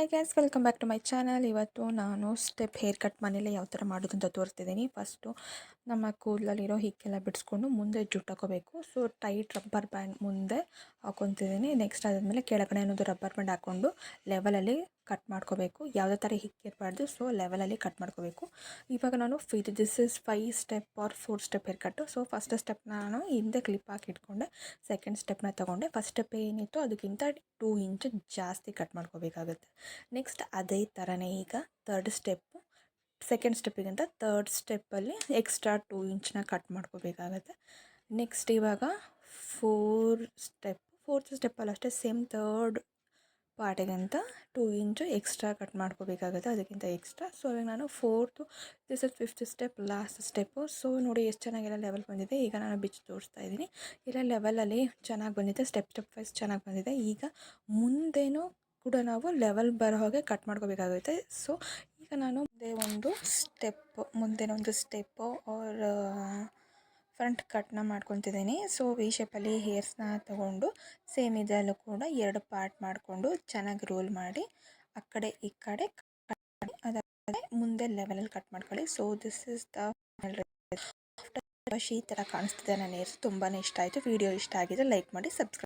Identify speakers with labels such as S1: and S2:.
S1: Hi guys, welcome back to my channel. ಇವತ್ತು ನಾನು step hair cut ಮನೇಲಿ ಯಾವ ಥರ ಮಾಡೋದು ಅಂತ ತೋರಿಸ್ತಿದ್ದೀನಿ. ಫಸ್ಟು ನಮ್ಮ ಕೂದಲಲ್ಲಿರೋ ಹಿಕ್ಕೆಲ್ಲ ಬಿಡಿಸ್ಕೊಂಡು ಮುಂದೆ ಜುಟ್ಟು ಹಾಕೋಬೇಕು. ಸೊ ಟೈಟ್ ರಬ್ಬರ್ ಬ್ಯಾಂಡ್ ಮುಂದೆ ಹಾಕೊತಿದ್ದೀನಿ. ನೆಕ್ಸ್ಟ್ ಅದಾದಮೇಲೆ ಕೆಳಗಡೆ ಅನ್ನೋದು ರಬ್ಬರ್ ಬ್ಯಾಂಡ್ ಹಾಕ್ಕೊಂಡು ಲೆವೆಲಲ್ಲಿ ಕಟ್ ಮಾಡ್ಕೋಬೇಕು. ಯಾವುದೇ ಥರ ಹಿಕ್ಕಿರಬಾರ್ದು. ಸೊ ಲೆವೆಲಲ್ಲಿ ಕಟ್ ಮಾಡ್ಕೋಬೇಕು. ಇವಾಗ ನಾನು this is 5 step or 4 step hair cut. So first ಸ್ಟೆಪ್ನ ನಾನು ಹಿಂದೆ ಕ್ಲಿಪ್ ಹಾಕಿ ಇಟ್ಕೊಂಡೆ. ಸೆಕೆಂಡ್ ಸ್ಟೆಪ್ನ ತೊಗೊಂಡೆ. ಫಸ್ಟ್ ಸ್ಟೆಪ್ ಏನಿತ್ತು ಅದಕ್ಕಿಂತ 2 ಇಂಚ್ ಜಾಸ್ತಿ ಕಟ್ ಮಾಡ್ಕೋಬೇಕಾಗುತ್ತೆ. ನೆಕ್ಸ್ಟ್ ಅದೇ ಥರನೇ ಈಗ ಥರ್ಡ್ ಸ್ಟೆಪ್ಪು, ಸೆಕೆಂಡ್ ಸ್ಟೆಪ್ಪಿಗಿಂತ ಥರ್ಡ್ ಸ್ಟೆಪ್ಪಲ್ಲಿ ಎಕ್ಸ್ಟ್ರಾ 2 ಇಂಚನ್ನ ಕಟ್ ಮಾಡ್ಕೋಬೇಕಾಗತ್ತೆ. ನೆಕ್ಸ್ಟ್ ಇವಾಗ ಫೋರ್ತ್ ಸ್ಟೆಪ್ಪಲ್ಲಿ ಅಷ್ಟೇ ಸೇಮ್ ಥರ್ಡ್ ಪಾರ್ಟಿಗಂತ 2 ಇಂಚು ಎಕ್ಸ್ಟ್ರಾ ಕಟ್ ಮಾಡ್ಕೋಬೇಕಾಗುತ್ತೆ, ಅದಕ್ಕಿಂತ ಎಕ್ಸ್ಟ್ರಾ. ಸೊ ಇವಾಗ ನಾನು this is 5th step, last step. So ನೋಡಿ ಎಷ್ಟು ಚೆನ್ನಾಗೆಲ್ಲ ಲೆವೆಲ್ ಬಂದಿದೆ. ಈಗ ನಾನು ಬಿಚ್ಚಿ ತೋರಿಸ್ತಾ ಇದ್ದೀನಿ. ಇಲ್ಲ ಲೆವೆಲಲ್ಲಿ ಚೆನ್ನಾಗಿ ಬಂದಿದೆ, ಸ್ಟೆಪ್ ವೈಸ್ ಚೆನ್ನಾಗಿ ಬಂದಿದೆ. ಈಗ ಮುಂದೇನೂ ಕೂಡ ನಾವು ಲೆವೆಲ್ ಬರೋ ಹಾಗೆ ಕಟ್ ಮಾಡ್ಕೋಬೇಕಾಗುತ್ತೆ. ಸೊ ಈಗ ನಾನು ಮುಂದೆ ಒಂದು ಸ್ಟೆಪ್ಪು ಆರ್ ಫ್ರಂಟ್ ಕಟ್ನ ಮಾಡ್ಕೊತಿದ್ದೀನಿ. ಸೊ ವಿ ಶೇಪಲ್ಲಿ ಹೇರ್ಸ್ನ ತೊಗೊಂಡು ಸೇಮ್ ಇದರಲ್ಲೂ ಕೂಡ 2 ಪಾರ್ಟ್ ಮಾಡಿಕೊಂಡು ಚೆನ್ನಾಗಿ ರೋಲ್ ಮಾಡಿ ಆ ಕಡೆ ಈ ಕಡೆ ಅದಾದ ಮುಂದೆ ಲೆವೆಲಲ್ಲಿ ಕಟ್ ಮಾಡ್ಕೊಳ್ಳಿ. ಸೊ ದಿಸ್ ಇಸ್ ದ ಈ ಥರ ಕಾಣಿಸ್ತಿದೆ ನನ್ನ ಹೇರ್ಸ್. ತುಂಬಾ ಇಷ್ಟ ಆಯಿತು. ವಿಡಿಯೋ ಇಷ್ಟ ಆಗಿದೆ ಲೈಕ್ ಮಾಡಿ, ಸಬ್ಸ್ಕ್ರೈಬ್